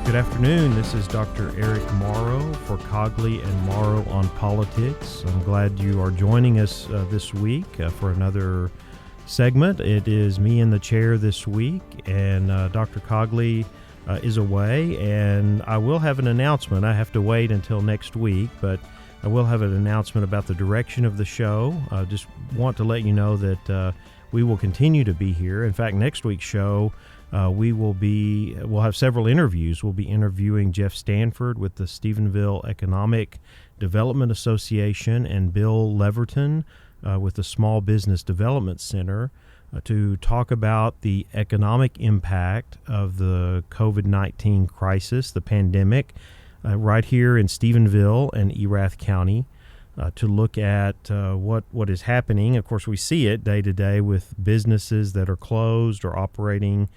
Good afternoon. This is Dr. Eric Morrow for Cogley and Morrow on Politics. I'm glad you are joining us this week for another segment. It is me in the chair this week, and Dr. Cogley is away, and I will have an announcement. I have to wait until next week, but I will have an announcement about the direction of the show. Just want to let you know that we will continue to be here. In fact, next week's show, we'll have several interviews. We'll be interviewing Jeff Stanford with the Stephenville Economic Development Association and Bill Leverton with the Small Business Development Center to talk about the economic impact of the COVID-19 crisis, the pandemic, right here in Stephenville and Erath County. To look at what is happening. Of course, we see it day to day with businesses that are closed or operating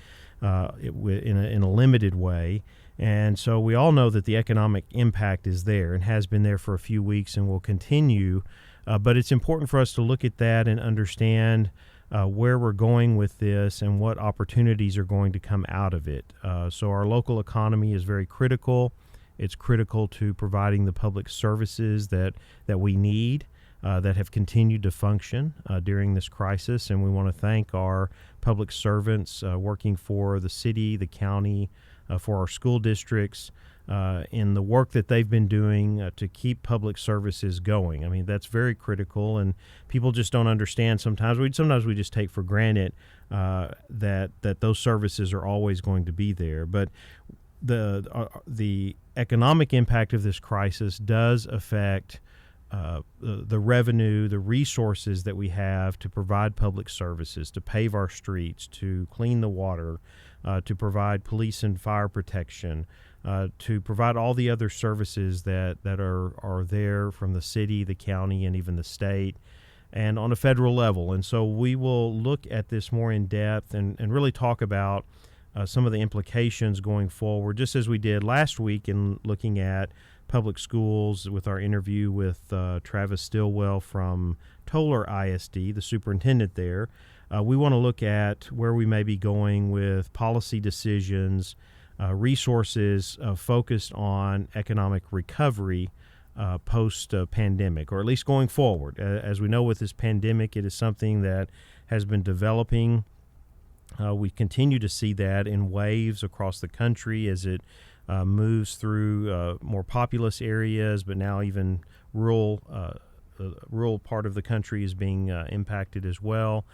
in a limited way. And so we all know that the economic impact is there and has been there for a few weeks and will continue. But it's important for us to look at that and understand where we're going with this and what opportunities are going to come out of it. So our local economy is very critical. It's critical to providing the public services that we need that have continued to function during this crisis. And we want to thank our public servants working for the city, the county, for our school districts, in the work that they've been doing to keep public services going. I mean, that's very critical, and people just don't understand sometimes. We just take for granted that those services are always going to be there. But the economic impact of this crisis does affect the revenue, the resources that we have to provide public services, to pave our streets, to clean the water, to provide police and fire protection, to provide all the other services that are there from the city, the county, and even the state, and on a federal level. And so we will look at this more in depth and really talk about some of the implications going forward, just as we did last week in looking at public schools with our interview with Travis Stillwell from Toller ISD, the superintendent there. We want to look at where we may be going with policy decisions, resources focused on economic recovery post-pandemic, or at least going forward. As we know with this pandemic, it is something that has been developing. We continue to see that in waves across the country as it moves through more populous areas, but now even rural part of the country is being impacted as well.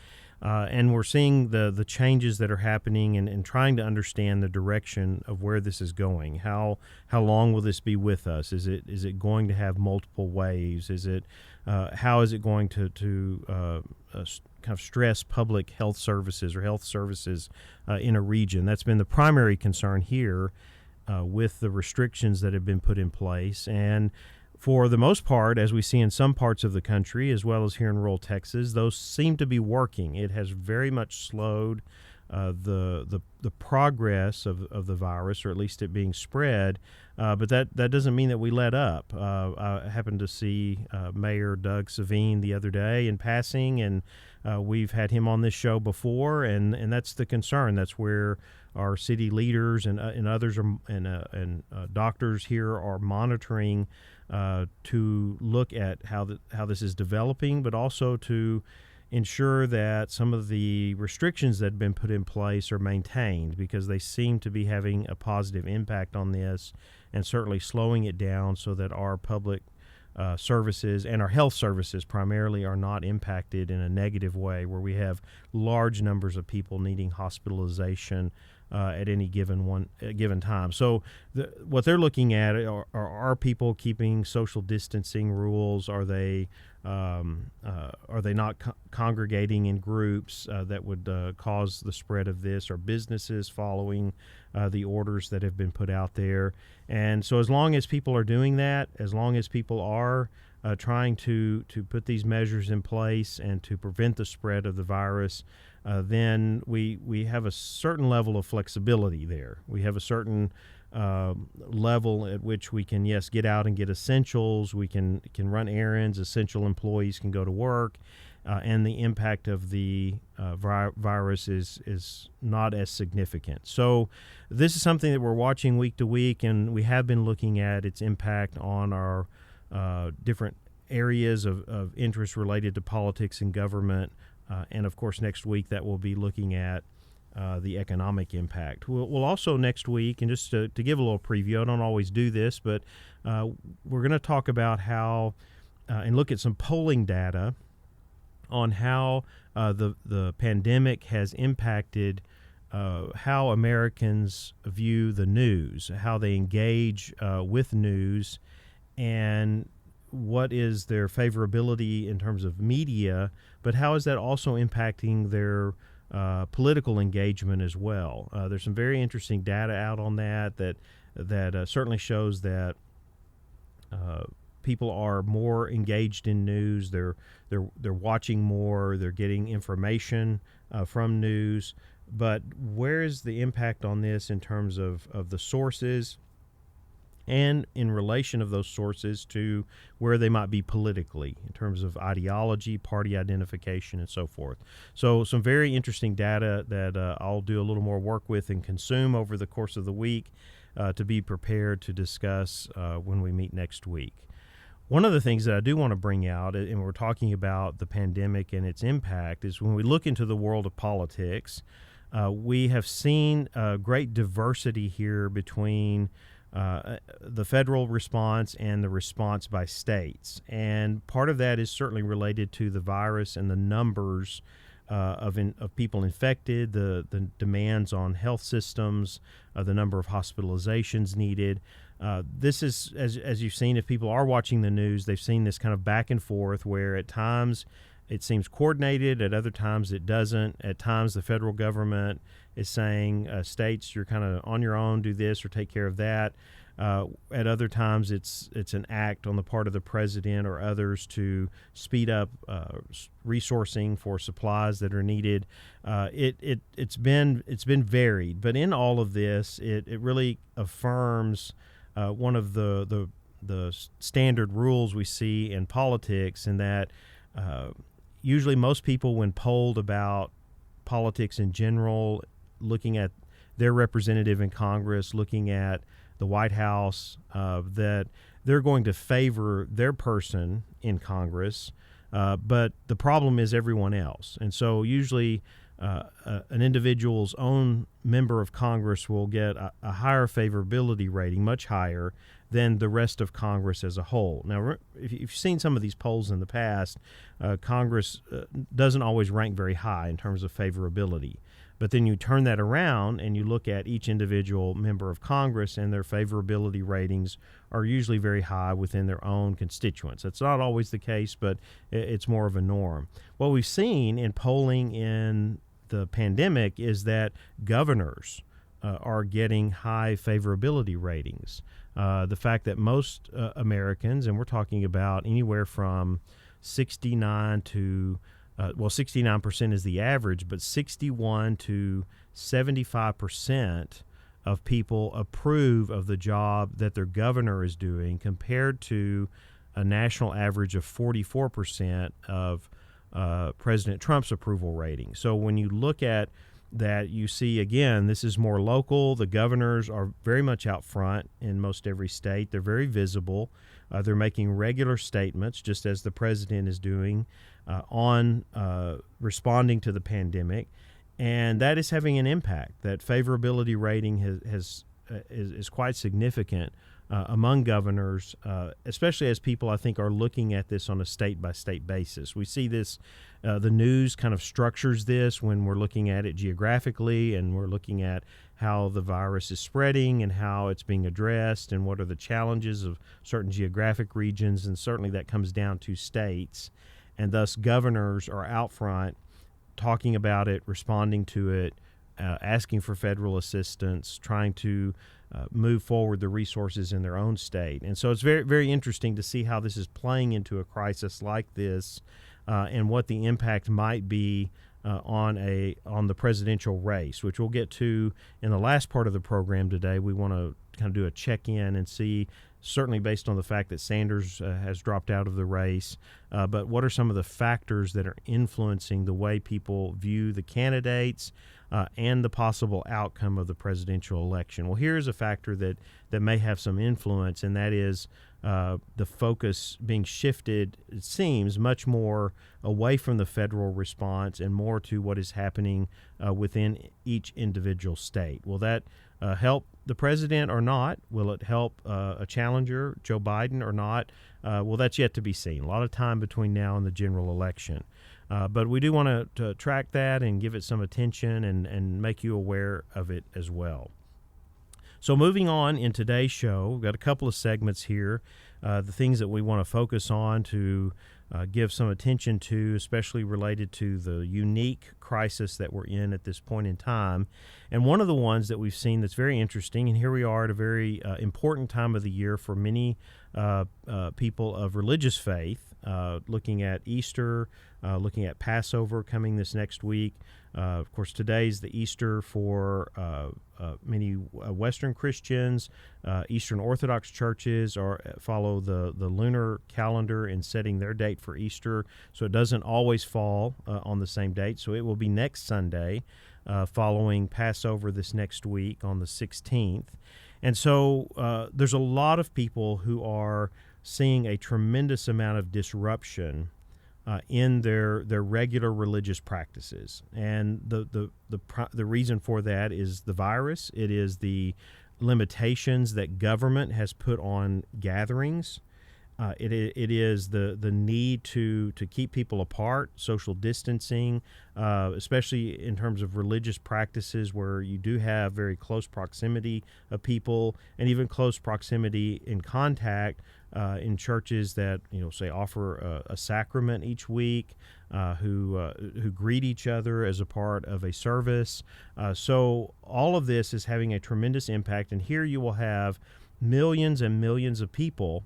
And we're seeing the changes that are happening and trying to understand the direction of where this is going. How long will this be with us? Is it going to have multiple waves? How is it going to kind of stress public health services or health services in a region? That's been the primary concern here with the restrictions that have been put in place. And for the most part, as we see in some parts of the country, as well as here in rural Texas, those seem to be working. It has very much slowed the progress of the virus, or at least it being spread. But that doesn't mean that we let up. I happened to see Mayor Doug Savine the other day in passing, and we've had him on this show before, and that's the concern. That's where our city leaders and others and doctors here are monitoring to look at how this is developing, but also to ensure that some of the restrictions that have been put in place are maintained, because they seem to be having a positive impact on this and certainly slowing it down so that our public services and our health services primarily are not impacted in a negative way, where we have large numbers of people needing hospitalization at any given time. So what they're looking at are people keeping social distancing rules? Are they not congregating in groups that would cause the spread of this? Are businesses following the orders that have been put out there? And so as long as people are doing that, as long as people are trying to put these measures in place and to prevent the spread of the virus, then we have a certain level of flexibility there. We have a certain level at which we can, yes, get out and get essentials. We can run errands. Essential employees can go to work. and the impact of the virus is not as significant. So this is something that we're watching week to week, and we have been looking at its impact on our different areas of interest related to politics and government. And of course, next week that we'll be looking at the economic impact. We'll also next week, and just to give a little preview, I don't always do this, but we're going to talk about how and look at some polling data on how the pandemic has impacted how Americans view the news, how they engage with news, and what is their favorability in terms of media, but how is that also impacting their political engagement as well. There's some very interesting data out on that certainly shows that people are more engaged in news. They're watching more. They're getting information from news. But where is the impact on this in terms of the sources, and in relation of those sources to where they might be politically in terms of ideology, party identification, and so forth. So some very interesting data that I'll do a little more work with and consume over the course of the week to be prepared to discuss when we meet next week. One of the things that I do want to bring out, and we're talking about the pandemic and its impact, is when we look into the world of politics, we have seen great diversity here between the federal response and the response by states. And part of that is certainly related to the virus and the numbers of people infected, the demands on health systems, the number of hospitalizations needed. This is, as you've seen, if people are watching the news, they've seen this kind of back and forth where at times it seems coordinated, at other times it doesn't. At times the federal government is saying, states, you're kind of on your own, do this or take care of that. At other times it's an act on the part of the president or others to speed up resourcing for supplies that are needed. It's been varied, but in all of this, it really affirms one of the standard rules we see in politics, in that usually most people, when polled about politics in general, looking at their representative in Congress, looking at the White House, that they're going to favor their person in Congress, but the problem is everyone else. And so usually an individual's own member of Congress will get a higher favorability rating, much higher than the rest of Congress as a whole. Now, if you've seen some of these polls in the past, Congress doesn't always rank very high in terms of favorability. But then you turn that around and you look at each individual member of Congress, and their favorability ratings are usually very high within their own constituents. That's not always the case, but it's more of a norm. What we've seen in polling in the pandemic is that governors are getting high favorability ratings. The fact that most Americans, and we're talking about anywhere from 69 to 69% is the average, but 61 to 75% of people approve of the job that their governor is doing, compared to a national average of 44% of President Trump's approval rating. So when you look at that, you see, again, this is more local. The governors are very much out front in most every state. They're very visible. They're making regular statements, just as the president is doing, on responding to the pandemic, and that is having an impact. That favorability rating is quite significant among governors, especially as people, I think, are looking at this on a state-by-state basis. We see this, the news kind of structures this when we're looking at it geographically, and we're looking at how the virus is spreading and how it's being addressed and what are the challenges of certain geographic regions, and certainly that comes down to states. And thus governors are out front talking about it, responding to it, asking for federal assistance, trying to move forward the resources in their own state. And so it's very, very interesting to see how this is playing into a crisis like this, and what the impact might be on the presidential race, which we'll get to in the last part of the program today. We want to kind of do a check-in and see certainly based on the fact that Sanders has dropped out of the race. But what are some of the factors that are influencing the way people view the candidates and the possible outcome of the presidential election? Well, here's a factor that may have some influence, and that is the focus being shifted, it seems, much more away from the federal response and more to what is happening within each individual state. Will that help the president or not? Will it help a challenger, Joe Biden, or not? Well, that's yet to be seen. A lot of time between now and the general election. But we do want to track that and give it some attention and make you aware of it as well. So moving on in today's show, we've got a couple of segments here, the things that we want to focus on to give some attention to, especially related to the unique crisis that we're in at this point in time. And one of the ones that we've seen that's very interesting, and here we are at a very important time of the year for many people of religious faith, looking at Easter, looking at Passover coming this next week. Of course, today's the Easter for many Western Christians. Eastern Orthodox churches follow the lunar calendar in setting their date for Easter, so it doesn't always fall on the same date. So it will be next Sunday, following Passover this next week on the 16th. And so there's a lot of people who are seeing a tremendous amount of disruption in their regular religious practices, and the reason for that is the virus. It is the limitations that government has put on gatherings. It is the need to keep people apart, social distancing, especially in terms of religious practices where you do have very close proximity of people and even close proximity in contact in churches that, say offer a sacrament each week, who greet each other as a part of a service. So all of this is having a tremendous impact, and here you will have millions and millions of people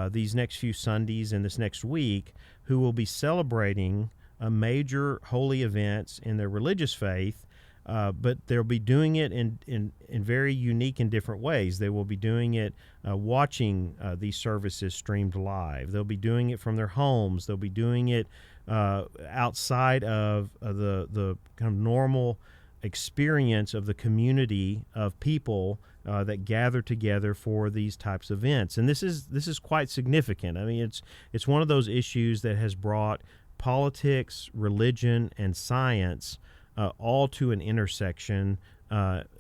these next few Sundays and this next week who will be celebrating major holy events in their religious faith, but they'll be doing it in very unique and different ways. They will be doing it watching these services streamed live. They'll be doing it from their homes. They'll be doing it outside of the kind of normal experience of the community of people that gather together for these types of events. And this is quite significant. I mean, it's one of those issues that has brought politics, religion, and science all to an intersection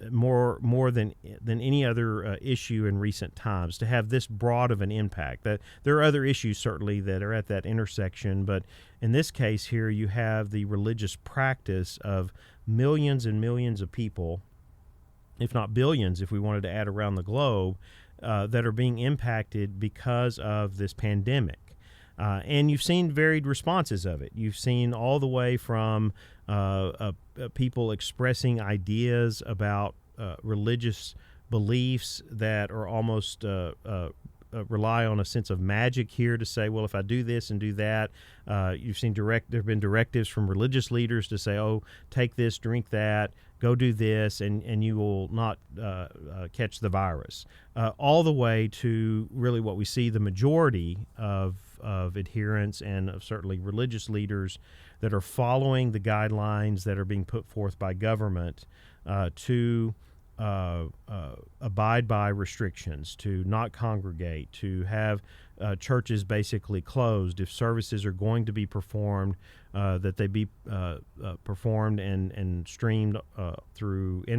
more than any other issue in recent times, to have this broad of an impact. That there are other issues certainly that are at that intersection, but in this case here you have the religious practice of millions and millions of people, if not billions if we wanted to add around the globe, that are being impacted because of this pandemic. And you've seen varied responses of it. You've seen all the way from people expressing ideas about religious beliefs that are almost rely on a sense of magic here to say, well, if I do this and do that, you've seen there have been directives from religious leaders to say, oh, take this, drink that, go do this, and you will not catch the virus. All the way to really what we see the majority of adherents and of certainly religious leaders that are following the guidelines that are being put forth by government to abide by restrictions, to not congregate, to have churches basically closed. If services are going to be performed, that they be performed and streamed through the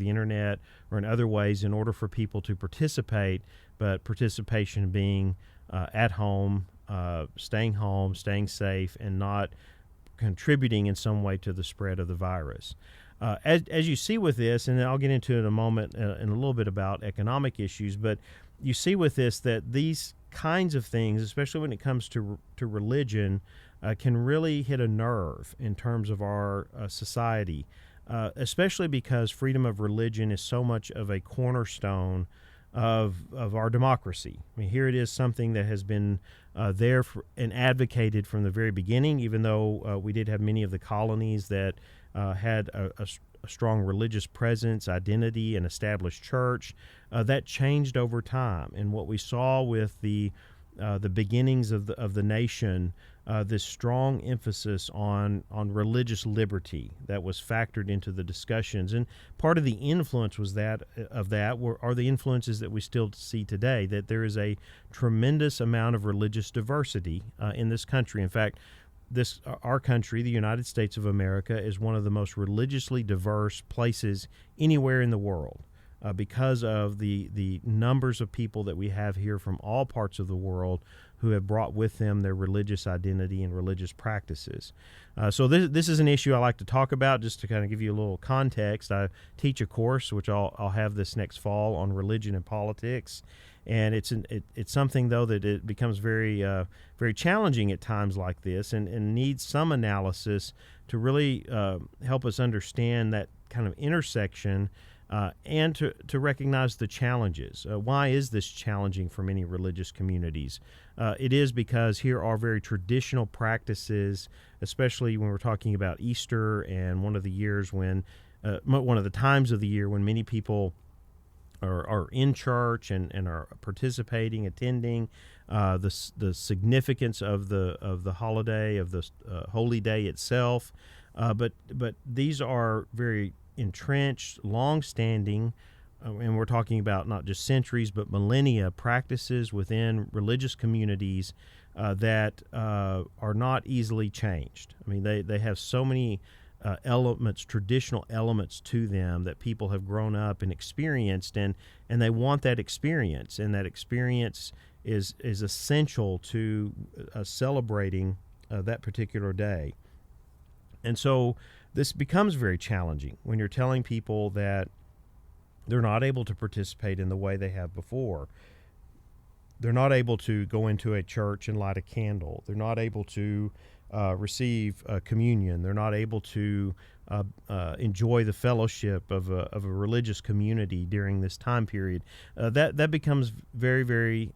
internet or in other ways in order for people to participate, but participation being at home, staying safe, and not contributing in some way to the spread of the virus. As you see with this, and I'll get into it in a moment in a little bit about economic issues, but you see with this that these kinds of things, especially when it comes to religion, can really hit a nerve in terms of our society, especially because freedom of religion is so much of a cornerstone of our democracy. I mean, here it is, something that has been there and advocated from the very beginning, even though we did have many of the colonies that had a a strong religious presence, identity, and established church. That changed over time, and what we saw with the beginnings of the nation, this strong emphasis on religious liberty that was factored into the discussions, and part of the influence was are the influences that we still see today. That there is a tremendous amount of religious diversity in this country. In fact, our country, the United States of America, is one of the most religiously diverse places anywhere in the world. Because of the numbers of people that we have here from all parts of the world who have brought with them their religious identity and religious practices. So this is an issue I like to talk about, just to kind of give you a little context. I teach a course, which I'll have this next fall, on religion and politics. And it's something, though, that it becomes very very challenging at times like this, and needs some analysis to really help us understand that kind of intersection, and to recognize the challenges. Why is this challenging for many religious communities? It is because here are very traditional practices, especially when we're talking about Easter, and one of the times of the year when many people are in church and are participating, attending, the significance of the holiday, of the holy day itself. But these are very entrenched, long-standing, and we're talking about not just centuries but millennia, practices within religious communities that are not easily changed. I mean, they have so many elements, traditional elements to them that people have grown up and experienced, and they want that experience, and that experience is essential to celebrating that particular day. And so this becomes very challenging when you're telling people that they're not able to participate in the way they have before. They're not able to go into a church and light a candle. They're not able to receive communion. They're not able to enjoy the fellowship of a religious community during this time period. That becomes very, very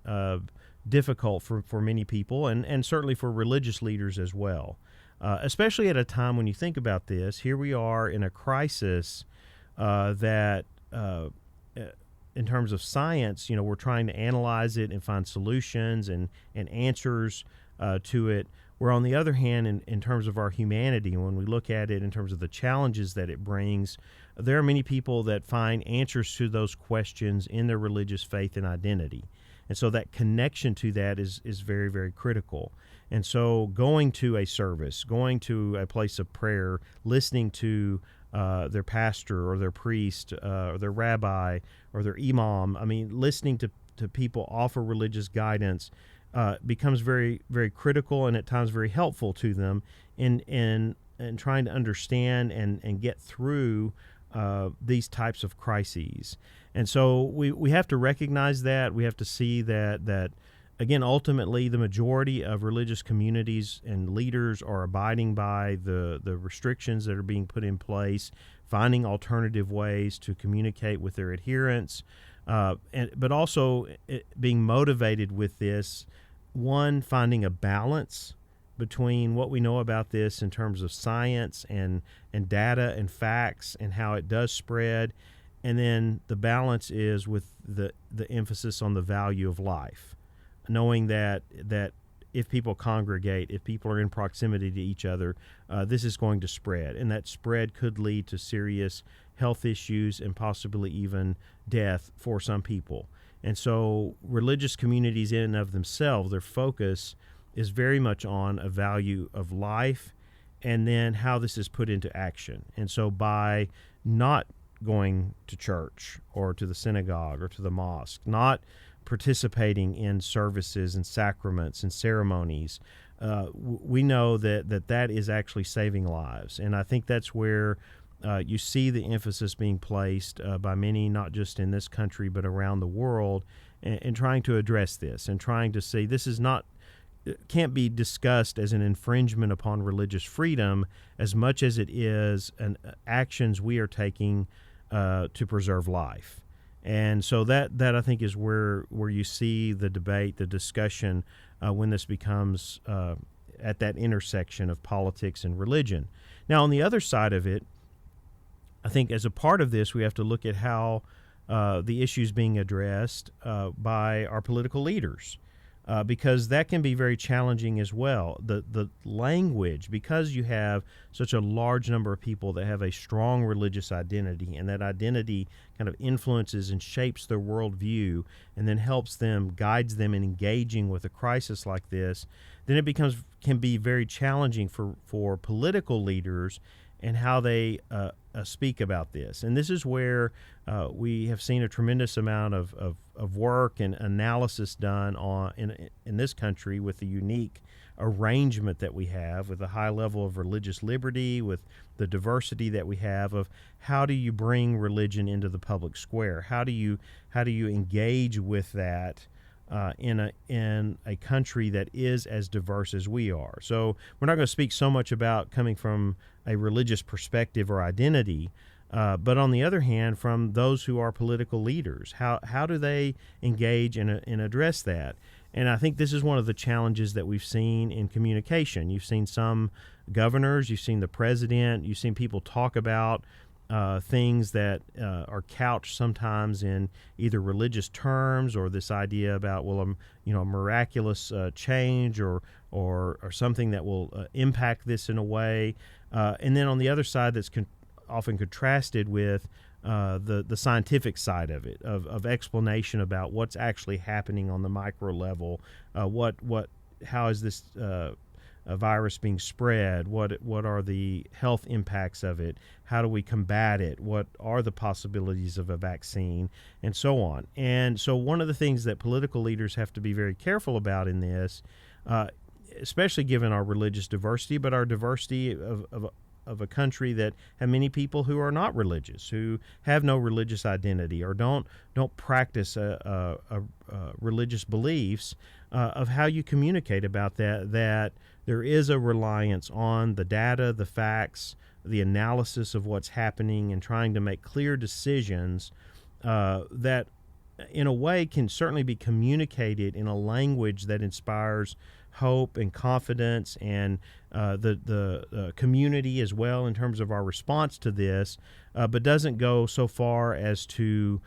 difficult for many people, and certainly for religious leaders as well. Especially at a time when you think about this, here we are in a crisis that, in terms of science, we're trying to analyze it and find solutions and answers to it. Where on the other hand, in terms of our humanity, when we look at it in terms of the challenges that it brings, there are many people that find answers to those questions in their religious faith and identity. And so that connection to that is very, very critical. And so going to a service, going to a place of prayer, listening to their pastor or their priest or their rabbi or their imam, listening to people offer religious guidance becomes very, very critical, and at times very helpful to them in trying to understand and get through these types of crises. And so we have to recognize that. We have to see that again, ultimately, the majority of religious communities and leaders are abiding by the restrictions that are being put in place, finding alternative ways to communicate with their adherents, but also being motivated with this, one, finding a balance between what we know about this in terms of science and data and facts and how it does spread, and then the balance is with the emphasis on the value of life, knowing that if people congregate, if people are in proximity to each other, this is going to spread, and that spread could lead to serious health issues and possibly even death for some people. And so religious communities in and of themselves, their focus is very much on a value of life and then how this is put into action. And so by not going to church or to the synagogue or to the mosque, not participating in services and sacraments and ceremonies, we know that is actually saving lives. And I think that's where you see the emphasis being placed by many, not just in this country, but around the world, in trying to address this and trying to say this is not, can't be discussed as an infringement upon religious freedom as much as it is actions we are taking to preserve life. And so that I think is where you see the debate, the discussion, when this becomes at that intersection of politics and religion. Now, on the other side of it, I think as a part of this, we have to look at how the issues being addressed by our political leaders, because that can be very challenging as well. The language, because you have such a large number of people that have a strong religious identity, and that identity kind of influences and shapes their worldview, and then helps them, guides them in engaging with a crisis like this, then it can be very challenging for political leaders and how they speak about this. And this is where we have seen a tremendous amount of work and analysis done in this country with the unique arrangement that we have, with a high level of religious liberty, with the diversity that we have of how do you bring religion into the public square? How do you engage with that in a country that is as diverse as we are? So we're not going to speak so much about coming from a religious perspective or identity, but on the other hand, from those who are political leaders, how do they engage and address that? And I think this is one of the challenges that we've seen in communication. You've seen some governors, you've seen the president, you've seen people talk about things that are couched sometimes in either religious terms or this idea about, miraculous change or something that will impact this in a way. And then on the other side, that's often contrasted with the scientific side of it, of explanation about what's actually happening on the micro level. How is this a virus being spread? What are the health impacts of it? How do we combat it? What are the possibilities of a vaccine? And so on. And so one of the things that political leaders have to be very careful about in this, especially given our religious diversity, but our diversity of a country that have many people who are not religious, who have no religious identity or don't practice religious beliefs, of how you communicate about that there is a reliance on the data, the facts, the analysis of what's happening, and trying to make clear decisions that in a way can certainly be communicated in a language that inspires hope and confidence, and the community as well in terms of our response to this, but doesn't go so far as to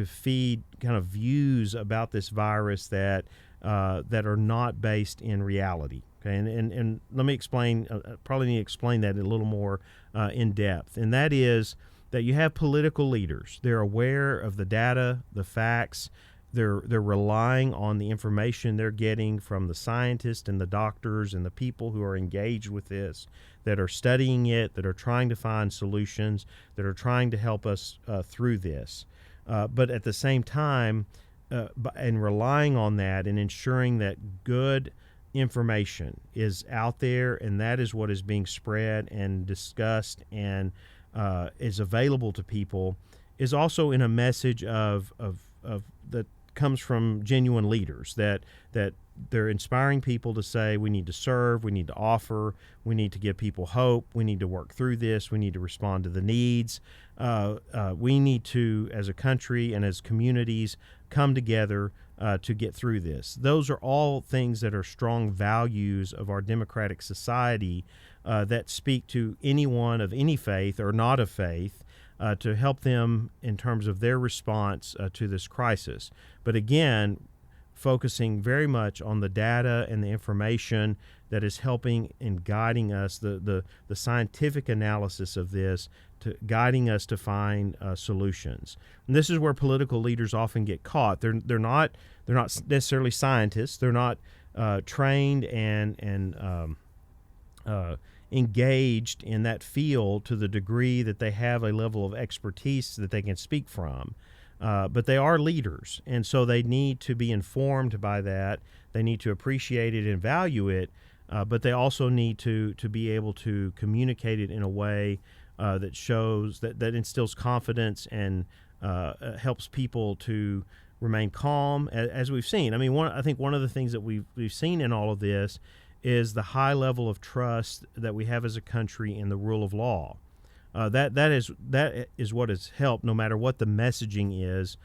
feed kind of views about this virus that are not based in reality. Okay, and let me explain. Probably need to explain that a little more in depth, and that is that you have political leaders. They're aware of the data, the facts. They're relying on the information they're getting from the scientists and the doctors and the people who are engaged with this, that are studying it, that are trying to find solutions, that are trying to help us through this. But at the same time, and relying on that and ensuring that good information is out there, and that is what is being spread and discussed and is available to people, is also in a message of that comes from genuine leaders, that they're inspiring people to say we need to serve, we need to offer, we need to give people hope, we need to work through this, we need to respond to the needs. We need to, as a country and as communities, come together to get through this. Those are all things that are strong values of our democratic society that speak to anyone of any faith or not of faith, to help them in terms of their response to this crisis. But again, focusing very much on the data and the information that is helping and guiding us, the scientific analysis of this, to guiding us to find solutions. And this is where political leaders often get caught. They're not necessarily scientists. They're not trained and engaged in that field to the degree that they have a level of expertise that they can speak from. But they are leaders, and so they need to be informed by that. They need to appreciate it and value it, but they also need to be able to communicate it in a way that shows that instills confidence and helps people to remain calm, as we've seen. I mean, I think one of the things that we've seen in all of this is the high level of trust that we have as a country in the rule of law. That is what has helped, no matter what the messaging is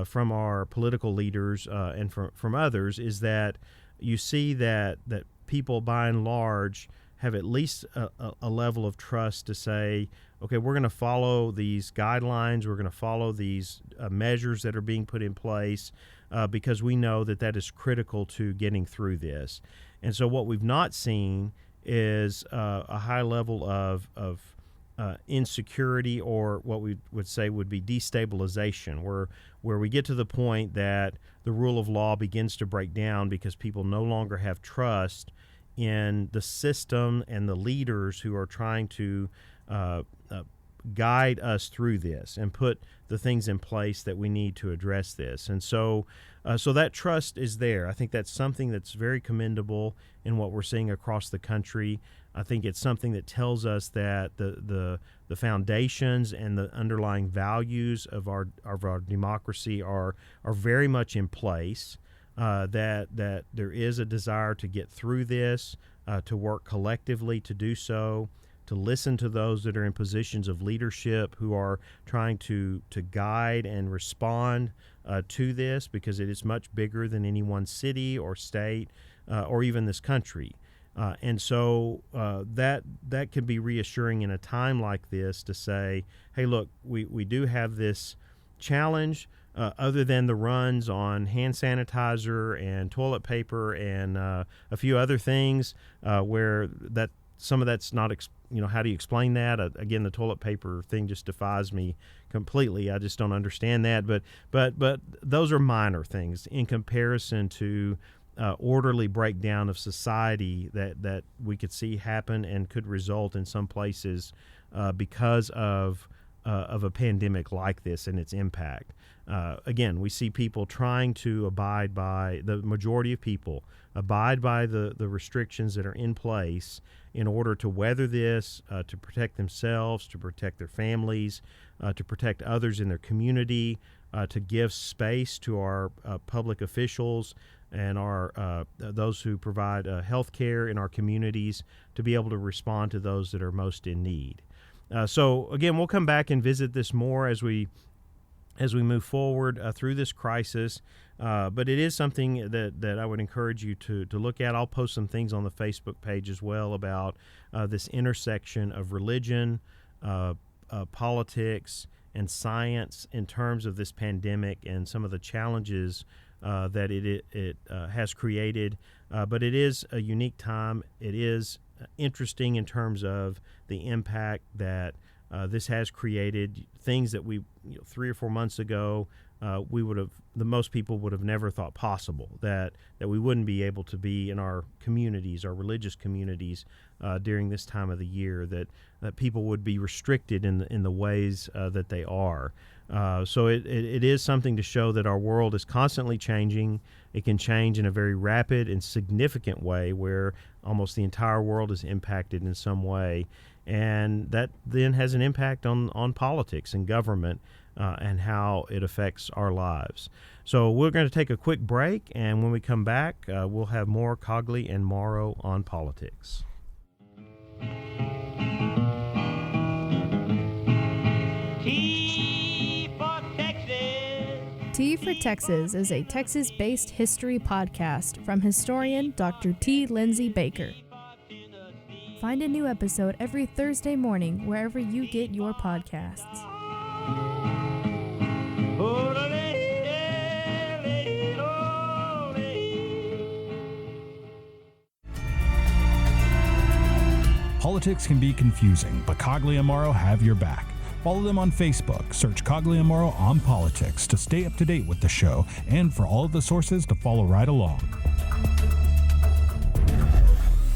from our political leaders and from others, is that you see that people by and large have at least a level of trust to say okay, we're going to follow these guidelines, we're going to follow these measures that are being put in place because we know that that is critical to getting through this. And so what we've not seen is a high level of insecurity, or what we would say would be destabilization, where we get to the point that the rule of law begins to break down because people no longer have trust in the system and the leaders who are trying to guide us through this and put the things in place that we need to address this. And so that trust is there. I think that's something that's very commendable in what we're seeing across the country. I think it's something that tells us that the foundations and the underlying values of our democracy are very much in place. That there is a desire to get through this, to work collectively to do so, to listen to those that are in positions of leadership who are trying to guide and respond to this, because it is much bigger than any one city or state or even this country. And so that can be reassuring in a time like this to say, hey, look, we do have this challenge. Other than the runs on hand sanitizer and toilet paper and a few other things, where that some of that's not, how do you explain that? Again, the toilet paper thing just defies me completely. I just don't understand that. But those are minor things in comparison to orderly breakdown of society that we could see happen and could result in some places because of a pandemic like this and its impact. Again, we see people trying to abide by, the majority of people abide by the restrictions that are in place in order to weather this, to protect themselves, to protect their families, to protect others in their community, to give space to our public officials and our those who provide health care in our communities to be able to respond to those that are most in need. So again, we'll come back and visit this more as we move forward through this crisis. But it is something that I would encourage you to look at. I'll post some things on the Facebook page as well about this intersection of religion, politics, and science in terms of this pandemic and some of the challenges that it has created. But it is a unique time. It is interesting in terms of the impact that this has created. Things that we 3 or 4 months ago most people would have never thought possible, that we wouldn't be able to be in our communities, our religious communities during this time of the year, that people would be restricted in the ways that they are. So it is something to show that our world is constantly changing. It can change in a very rapid and significant way where almost the entire world is impacted in some way. And that then has an impact on politics and government and how it affects our lives. So we're going to take a quick break, and when we come back, we'll have more Cogley and Morrow on politics. T for Texas is a Texas-based history podcast from historian Dr. T. Lindsay Baker. Find a new episode every Thursday morning wherever you get your podcasts. Politics can be confusing, but Cogley and Morrow have your back. Follow them on Facebook. Search Cogley and Morrow On Politics to stay up to date with the show and for all of the sources to follow right along.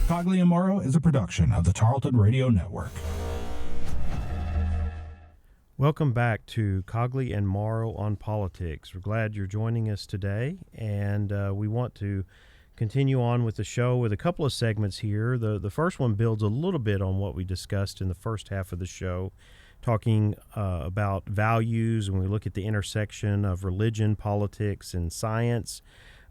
Cogley and Morrow is a production of the Tarleton Radio Network. Welcome back to Cogley and Morrow on Politics. We're glad you're joining us today, and we want to continue on with the show with a couple of segments here. The first one builds a little bit on what we discussed in the first half of the show, talking about values, and we look at the intersection of religion, politics, and science.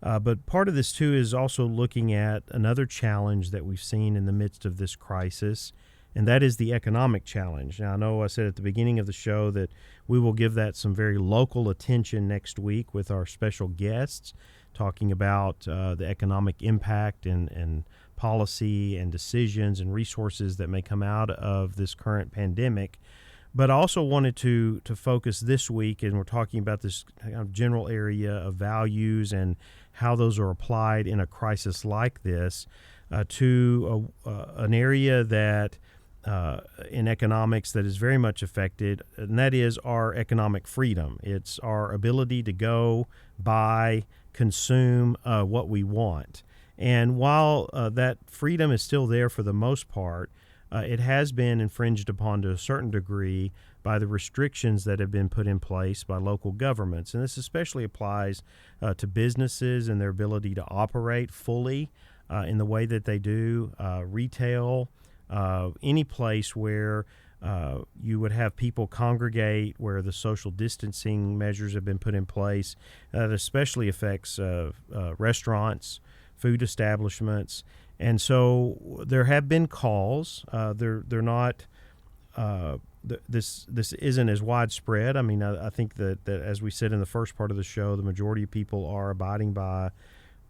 But part of this, too, is also looking at another challenge that we've seen in the midst of this crisis, and that is the economic challenge. Now, I know I said at the beginning of the show that we will give that some very local attention next week with our special guests, talking about the economic impact and policy and decisions and resources that may come out of this current pandemic. But I also wanted to focus this week, and we're talking about this kind of general area of values and how those are applied in a crisis like this, to an area that in economics that is very much affected, and that is our economic freedom. It's our ability to go, buy, consume what we want. And while that freedom is still there for the most part, it has been infringed upon to a certain degree by the restrictions that have been put in place by local governments. And this especially applies to businesses and their ability to operate fully in the way that they do, retail, any place where you would have people congregate, where the social distancing measures have been put in place. That especially affects restaurants, food establishments. And so there have been calls. They're not. This isn't as widespread. I mean, I think that as we said in the first part of the show, the majority of people are abiding by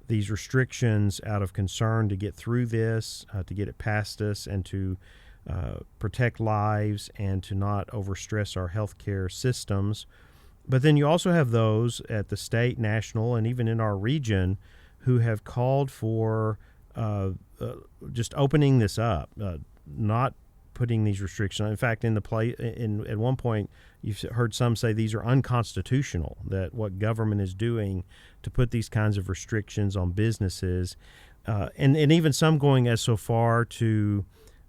these restrictions out of concern to get through this, to get it past us, and to protect lives and to not overstress our healthcare systems. But then you also have those at the state, national, and even in our region who have called for just opening this up, not putting these restrictions. In fact, at one point, you've heard some say these are unconstitutional, that what government is doing to put these kinds of restrictions on businesses, and even some going as so far to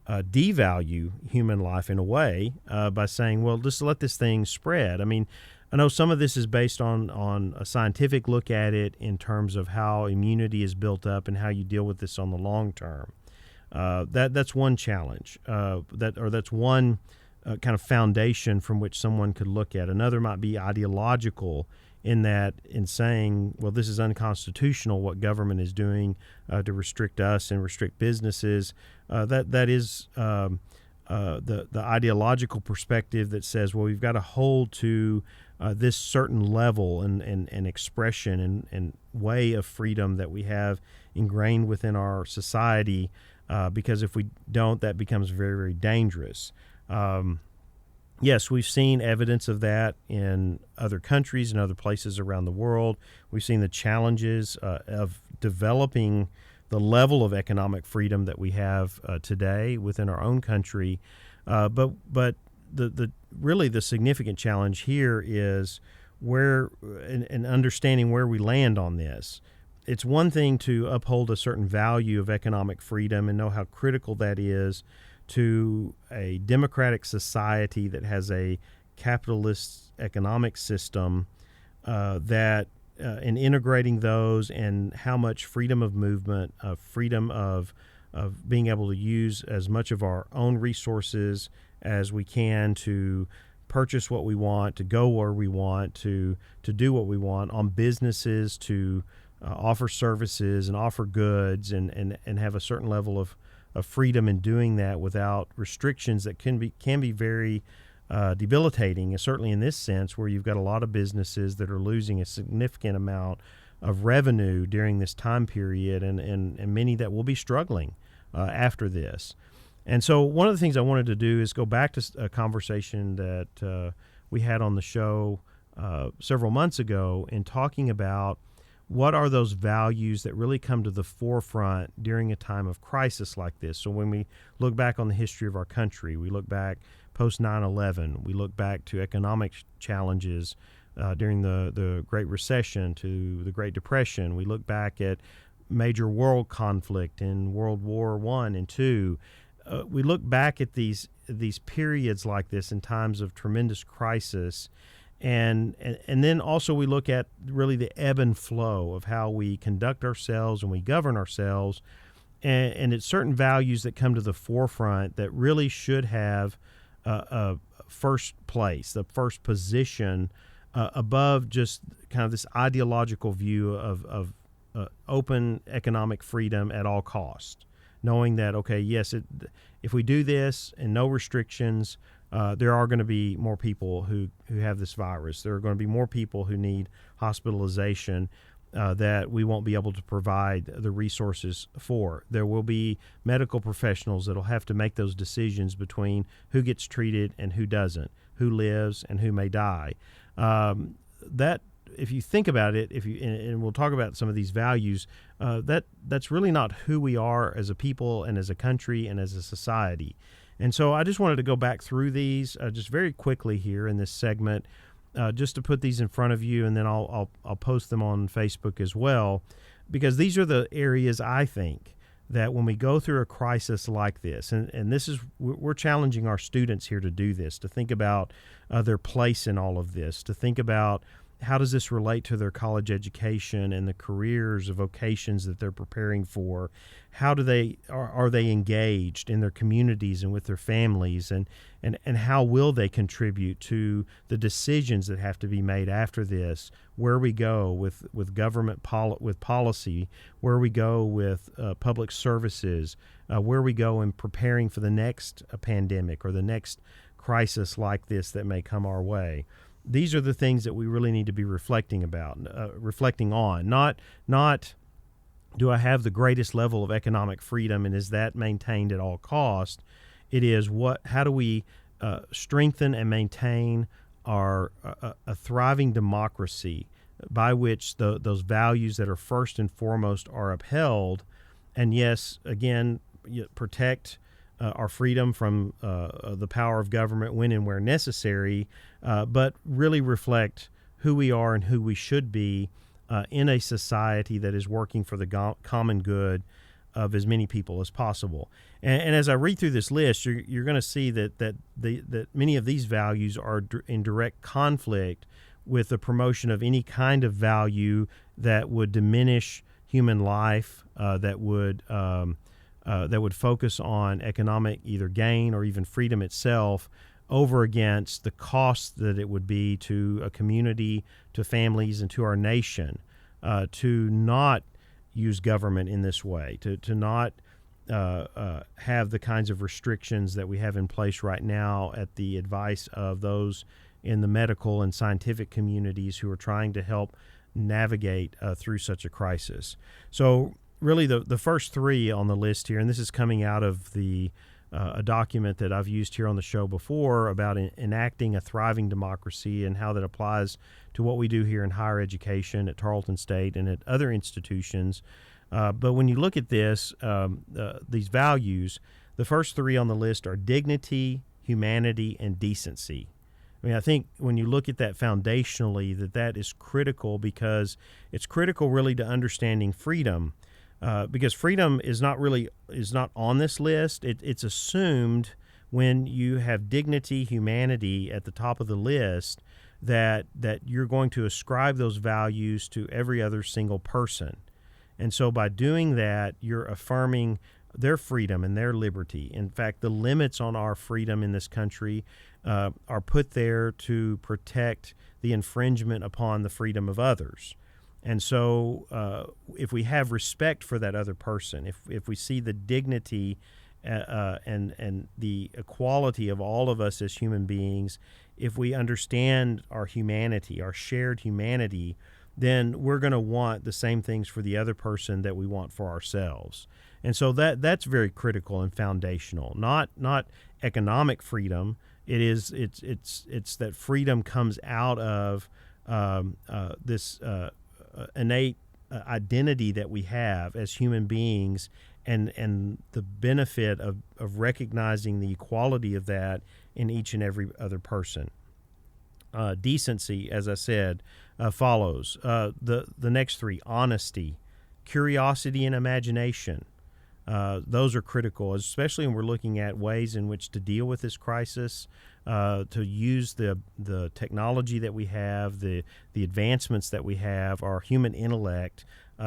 devalue human life in a way by saying, well, just let this thing spread. I mean, I know some of this is based on a scientific look at it in terms of how immunity is built up and how you deal with this on the long term. That's one challenge. That's one kind of foundation from which someone could look at. Another might be ideological in saying, well, this is unconstitutional what government is doing to restrict us and restrict businesses. That is the ideological perspective that says, well, we've got to hold to this certain level and expression and way of freedom that we have ingrained within our society, because if we don't, that becomes very, very dangerous. Yes, we've seen evidence of that in other countries and other places around the world. We've seen the challenges of developing the level of economic freedom that we have today within our own country. But the really the significant challenge here is where and understanding where we land on this. It's one thing to uphold a certain value of economic freedom and know how critical that is to a democratic society that has a capitalist economic system, that in integrating those and how much freedom of movement, freedom of being able to use as much of our own resources as we can to purchase what we want, to go where we want, to do what we want, on businesses to offer services and offer goods and have a certain level of freedom in doing that without restrictions that can be very debilitating, certainly in this sense where you've got a lot of businesses that are losing a significant amount of revenue during this time period and many that will be struggling after this. And so one of the things I wanted to do is go back to a conversation that we had on the show several months ago in talking about what are those values that really come to the forefront during a time of crisis like this. So when we look back on the history of our country, we look back post 9/11, we look back to economic challenges during the Great Recession, to the Great Depression. We look back at major world conflict in World War I and II. We look back at these periods like this in times of tremendous crisis, and then also we look at really the ebb and flow of how we conduct ourselves and we govern ourselves, and it's certain values that come to the forefront that really should have a first place, the first position above just kind of this ideological view of open economic freedom at all costs. Knowing that, okay, yes, if we do this and no restrictions, there are going to be more people who have this virus. There are going to be more people who need hospitalization. that we won't be able to provide the resources for. There will be medical professionals that will have to make those decisions between who gets treated and who doesn't, who lives and who may die. That, if you think about it, and we'll talk about some of these values, that's really not who we are as a people and as a country and as a society. And so I just wanted to go back through these just very quickly here in this segment, just to put these in front of you, and then I'll post them on Facebook as well, because these are the areas I think that when we go through a crisis like this, and this is, we're challenging our students here to do this, to think about their place in all of this, to think about how does this relate to their college education and the careers or vocations that they're preparing for? How do are they engaged in their communities and with their families, and how will they contribute to the decisions that have to be made after this? Where we go with government with policy, where we go with public services, where we go in preparing for the next pandemic or the next crisis like this that may come our way. These are the things that we really need to be reflecting on. Not do I have the greatest level of economic freedom and is that maintained at all cost? It is how do we strengthen and maintain our a thriving democracy by which those values that are first and foremost are upheld, and yes, again, protect our freedom from the power of government when and where necessary, but really reflect who we are and who we should be in a society that is working for the common good of as many people as possible. And as I read through this list, you're going to see that many of these values are in direct conflict with the promotion of any kind of value that would diminish human life, that would focus on economic either gain or even freedom itself over against the cost that it would be to a community, to families, and to our nation to not use government in this way, to not have the kinds of restrictions that we have in place right now at the advice of those in the medical and scientific communities who are trying to help navigate through such a crisis. So really the first three on the list here, and this is coming out of a document that I've used here on the show before about enacting a thriving democracy and how that applies to what we do here in higher education at Tarleton State and at other institutions. But when you look at this, these values, the first three on the list are dignity, humanity, and decency. I mean, I think when you look at that foundationally, that is critical, because it's critical really to understanding freedom. Because freedom is not on this list. It's assumed when you have dignity, humanity at the top of the list that you're going to ascribe those values to every other single person. And so by doing that, you're affirming their freedom and their liberty. In fact, the limits on our freedom in this country are put there to protect the infringement upon the freedom of others. And so if we have respect for that other person, if we see the dignity and the equality of all of us as human beings, if we understand our humanity, our shared humanity, then we're going to want the same things for the other person that we want for ourselves. And so that's very critical and foundational. Not economic freedom. It's that freedom comes out of this innate identity that we have as human beings, and the benefit of recognizing the equality of that in each and every other person. Decency, as I said, follows. The next three: honesty, curiosity, and imagination. Those are critical, especially when we're looking at ways in which to deal with this crisis, to use the technology that we have, the advancements that we have, our human intellect,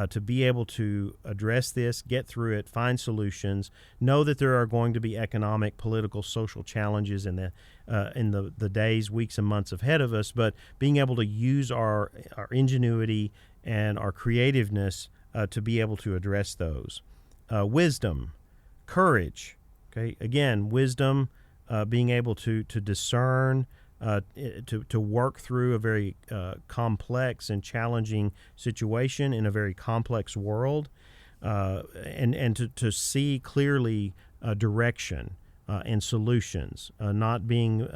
to be able to address this, get through it, find solutions, know that there are going to be economic, political, social challenges in the days, weeks, and months ahead of us, but being able to use our ingenuity and our creativeness to be able to address those. Wisdom, courage. Okay, again, wisdom, being able to discern to work through a very complex and challenging situation in a very complex world, and to see clearly direction and solutions, not being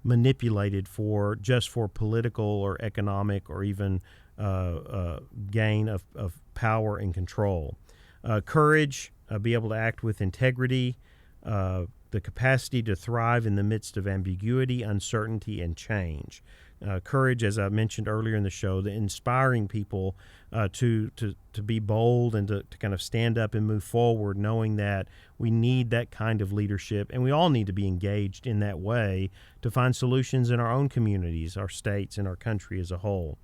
manipulated for political or economic or even gain of power and control. Courage, be able to act with integrity, the capacity to thrive in the midst of ambiguity, uncertainty, and change. Courage, as I mentioned earlier in the show, the inspiring people to be bold and to kind of stand up and move forward, knowing that we need that kind of leadership, and we all need to be engaged in that way to find solutions in our own communities, our states, and our country as a whole.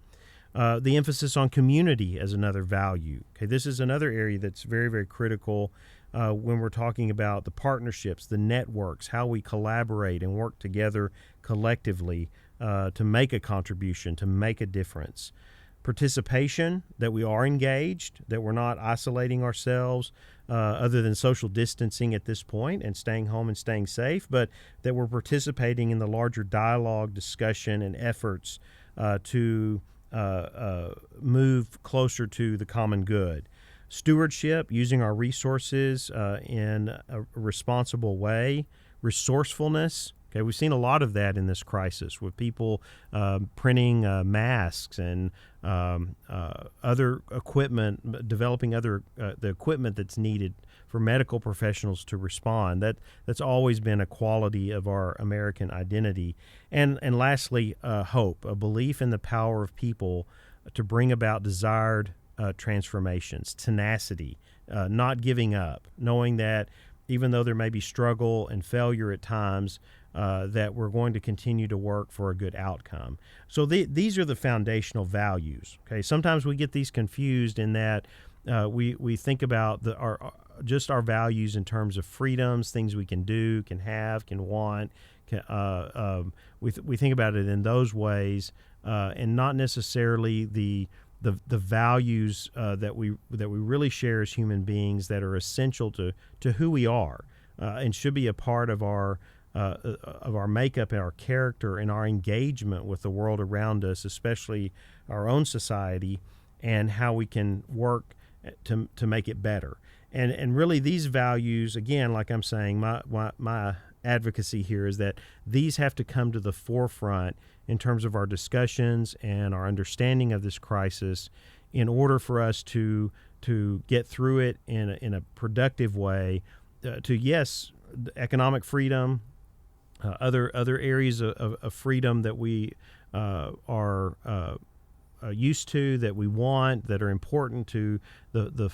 The emphasis on community as another value. Okay, this is another area that's very, very critical when we're talking about the partnerships, the networks, how we collaborate and work together collectively to make a contribution, to make a difference. Participation, that we are engaged, that we're not isolating ourselves other than social distancing at this point and staying home and staying safe, but that we're participating in the larger dialogue, discussion, and efforts to move closer to the common good. Stewardship, using our resources in a responsible way. Resourcefulness. Okay, we've seen a lot of that in this crisis with people printing masks and other equipment, developing the equipment that's needed for medical professionals to respond. That's always been a quality of our American identity. And lastly, hope, a belief in the power of people to bring about desired transformations, tenacity, not giving up, knowing that even though there may be struggle and failure at times, that we're going to continue to work for a good outcome. So these are the foundational values. Okay, sometimes we get these confused in that we think about our values in terms of freedoms, things we can do, can have, can want. We think about it in those ways, and not necessarily the values that we really share as human beings that are essential to who we are and should be a part of our makeup and our character and our engagement with the world around us, especially our own society, and how we can work to make it better. And really these values, again, like I'm saying, my advocacy here is that these have to come to the forefront in terms of our discussions and our understanding of this crisis in order for us to get through it in a productive way, yes, economic freedom, other areas of freedom that we are used to, that we want, that are important to the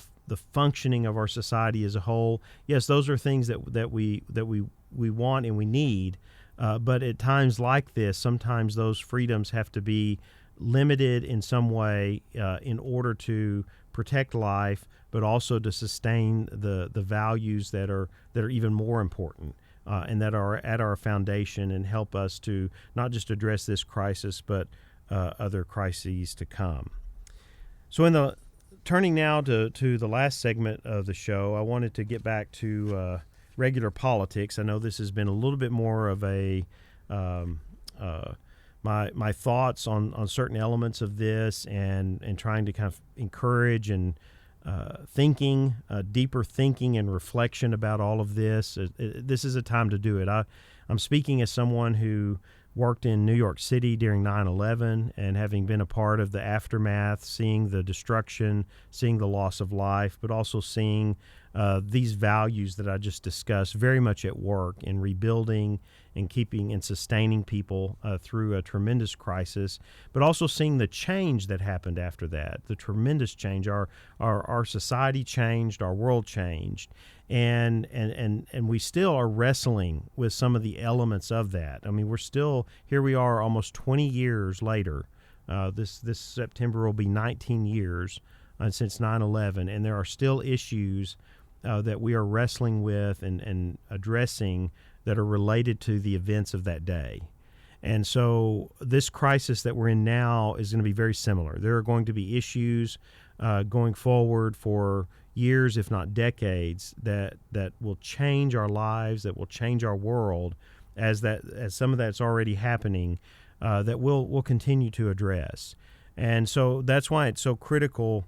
functioning of our society as a whole. Yes, those are things that we want and we need. But at times like this, sometimes those freedoms have to be limited in some way in order to protect life, but also to sustain the values that are even more important and that are at our foundation and help us to not just address this crisis, but other crises to come. So turning now to the last segment of the show, I wanted to get back to regular politics. I know this has been a little bit more of a my thoughts on certain elements of this and trying to kind of encourage and deeper thinking and reflection about all of this. This is a time to do it. I'm speaking as someone who worked in New York City during 9/11 and having been a part of the aftermath, seeing the destruction, seeing the loss of life, but also seeing these values that I just discussed very much at work in rebuilding and keeping and sustaining people through a tremendous crisis, but also seeing the change that happened after that, the tremendous change. Our society changed, our world changed, and we still are wrestling with some of the elements of that. I mean, here we are almost 20 years later. This September will be 19 years since 9/11, and there are still issues that we are wrestling with and addressing that are related to the events of that day. And so this crisis that we're in now is going to be very similar. There are going to be issues going forward for years, if not decades, that will change our lives, that will change our world. as some of that's already happening, that we'll continue to address. And so that's why it's so critical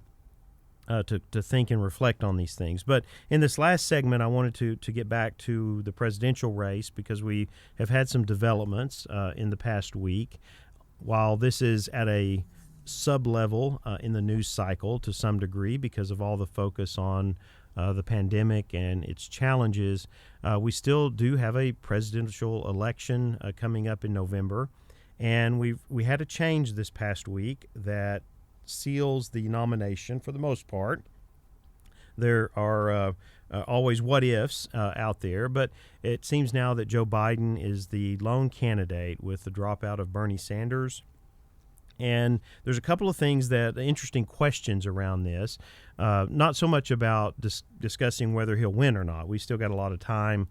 to think and reflect on these things. But in this last segment, I wanted to get back to the presidential race, because we have had some developments in the past week. While this is at a sub-level in the news cycle to some degree because of all the focus on the pandemic and its challenges, we still do have a presidential election coming up in November. And we had a change this past week that seals the nomination for the most part. There are always what-ifs out there, but it seems now that Joe Biden is the lone candidate with the dropout of Bernie Sanders. And there's a couple of interesting questions around this. Not so much about discussing whether he'll win or not. We still got a lot of time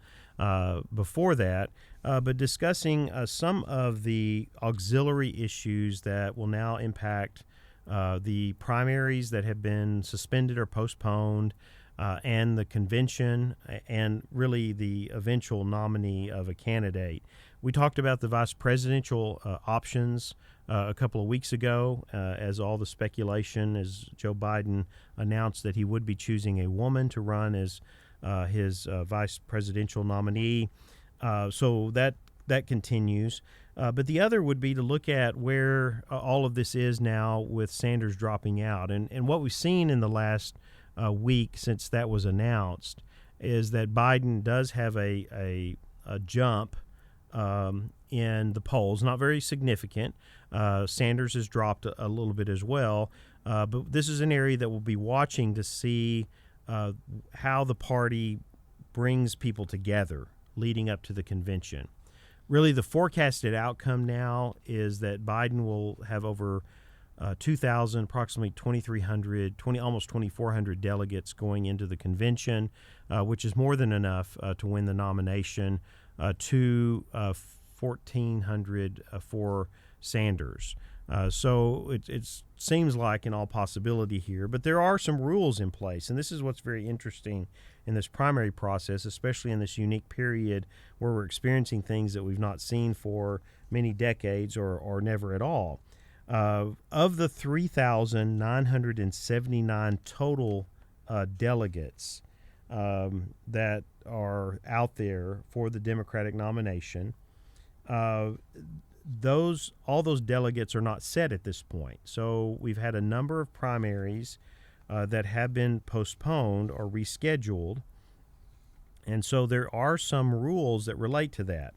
before that. But discussing some of the auxiliary issues that will now impact the primaries that have been suspended or postponed, and the convention, and really the eventual nominee of a candidate. We talked about the vice presidential options a couple of weeks ago, as all the speculation as Joe Biden announced that he would be choosing a woman to run as his vice presidential nominee. So that continues. But the other would be to look at where all of this is now with Sanders dropping out. And what we've seen in the last week since that was announced is that Biden does have a jump in the polls, not very significant. Sanders has dropped a little bit as well. But this is an area that we'll be watching to see how the party brings people together leading up to the convention. Really, the forecasted outcome now is that Biden will have over 2,000, approximately 2,300, almost 2,400 delegates going into the convention, which is more than enough to win the nomination, to 1,400 for Sanders. So it seems like in all possibility here, but there are some rules in place, and this is what's very interesting in this primary process, especially in this unique period where we're experiencing things that we've not seen for many decades or never at all. Of the 3,979 total delegates that are out there for the Democratic nomination, all those delegates are not set at this point. So we've had a number of primaries that have been postponed or rescheduled, and so there are some rules that relate to that.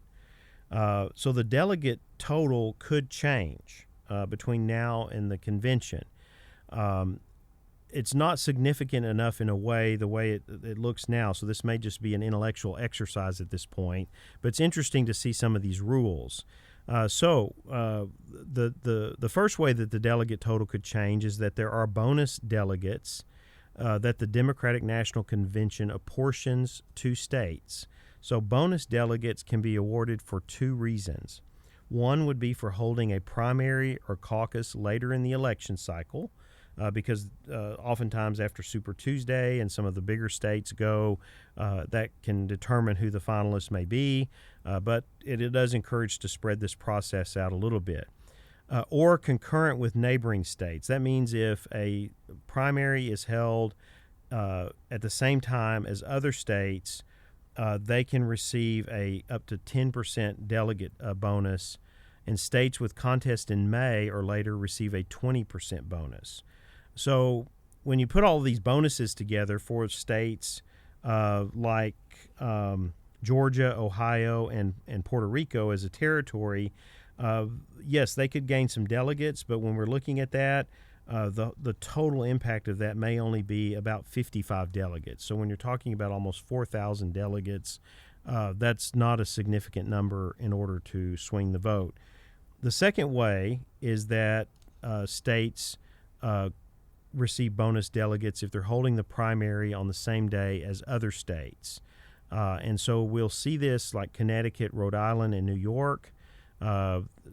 So the delegate total could change between now and the convention. It's not significant enough in the way it looks now, so this may just be an intellectual exercise at this point, but it's interesting to see some of these rules. The first way that the delegate total could change is that there are bonus delegates that the Democratic National Convention apportions to states. So bonus delegates can be awarded for two reasons. One would be for holding a primary or caucus later in the election cycle, because oftentimes after Super Tuesday and some of the bigger states go, that can determine who the finalists may be, but it does encourage to spread this process out a little bit. Or concurrent with neighboring states. That means if a primary is held at the same time as other states, they can receive a up to 10% delegate bonus, and states with contest in May or later receive a 20% bonus. So when you put all of these bonuses together for states like Georgia, Ohio, and Puerto Rico as a territory, yes, they could gain some delegates, but when we're looking at that, the total impact of that may only be about 55 delegates. So when you're talking about almost 4,000 delegates, that's not a significant number in order to swing the vote. The second way is that states receive bonus delegates if they're holding the primary on the same day as other states. And so we'll see this like Connecticut, Rhode Island, and New York.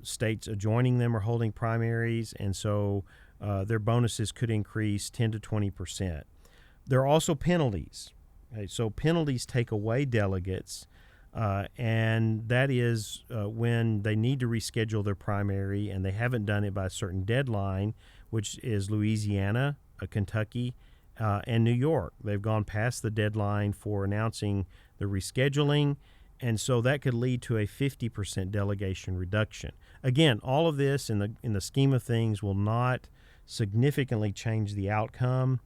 States adjoining them are holding primaries, and so their bonuses could increase 10 to 20%. There are also penalties. Okay, so penalties take away delegates and that is when they need to reschedule their primary, and they haven't done it by a certain deadline, which is Louisiana, Kentucky, and New York. They've gone past the deadline for announcing the rescheduling, and so that could lead to a 50% delegation reduction. Again, all of this in the scheme of things will not significantly change the outcome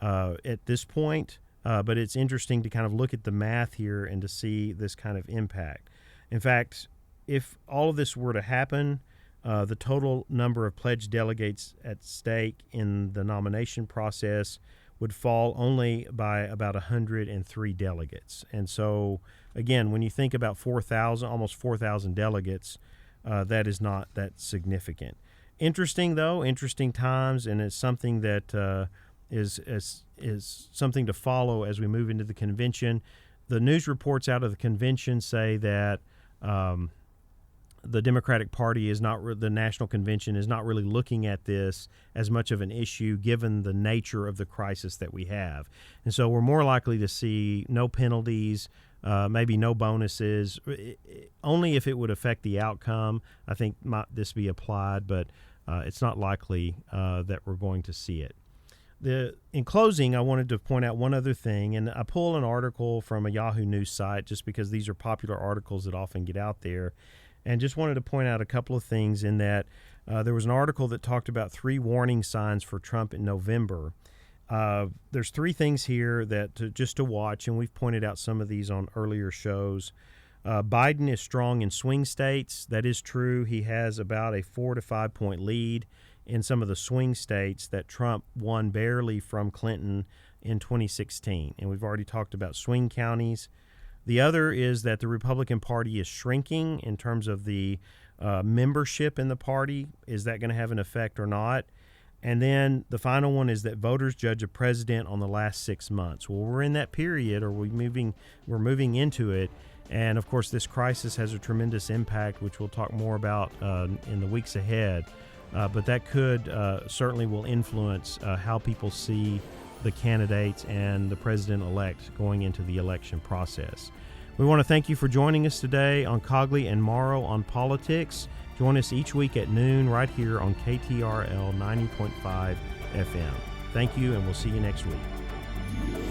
at this point, but it's interesting to kind of look at the math here and to see this kind of impact. In fact, if all of this were to happen, the total number of pledged delegates at stake in the nomination process would fall only by about 103 delegates. And so, again, when you think about almost 4,000 delegates, that is not that significant. Interesting times, and it's something that is something to follow as we move into the convention. The news reports out of the convention say that the Democratic Party the National Convention is not really looking at this as much of an issue given the nature of the crisis that we have. And so we're more likely to see no penalties, maybe no bonuses, only if it would affect the outcome. I think might this be applied, but it's not likely that we're going to see it. In closing, I wanted to point out one other thing, and I pull an article from a Yahoo News site just because these are popular articles that often get out there, and just wanted to point out a couple of things in that there was an article that talked about 3 warning signs for Trump in November. There's 3 things here that just to watch, and we've pointed out some of these on earlier shows. Biden is strong in swing states. That is true. He has about a 4 to 5 point lead in some of the swing states that Trump won barely from Clinton in 2016. And we've already talked about swing counties. The other is that the Republican Party is shrinking in terms of the membership in the party. Is that going to have an effect or not? And then the final one is that voters judge a president on the last 6 months. Well, we're in that period, or we're moving into it. And, of course, this crisis has a tremendous impact, which we'll talk more about in the weeks ahead. But that could certainly will influence how people see the candidates and the president-elect going into the election process. We want to thank you for joining us today on Cogley and Morrow on Politics. Join us each week at noon right here on KTRL 90.5 FM. Thank you, and we'll see you next week.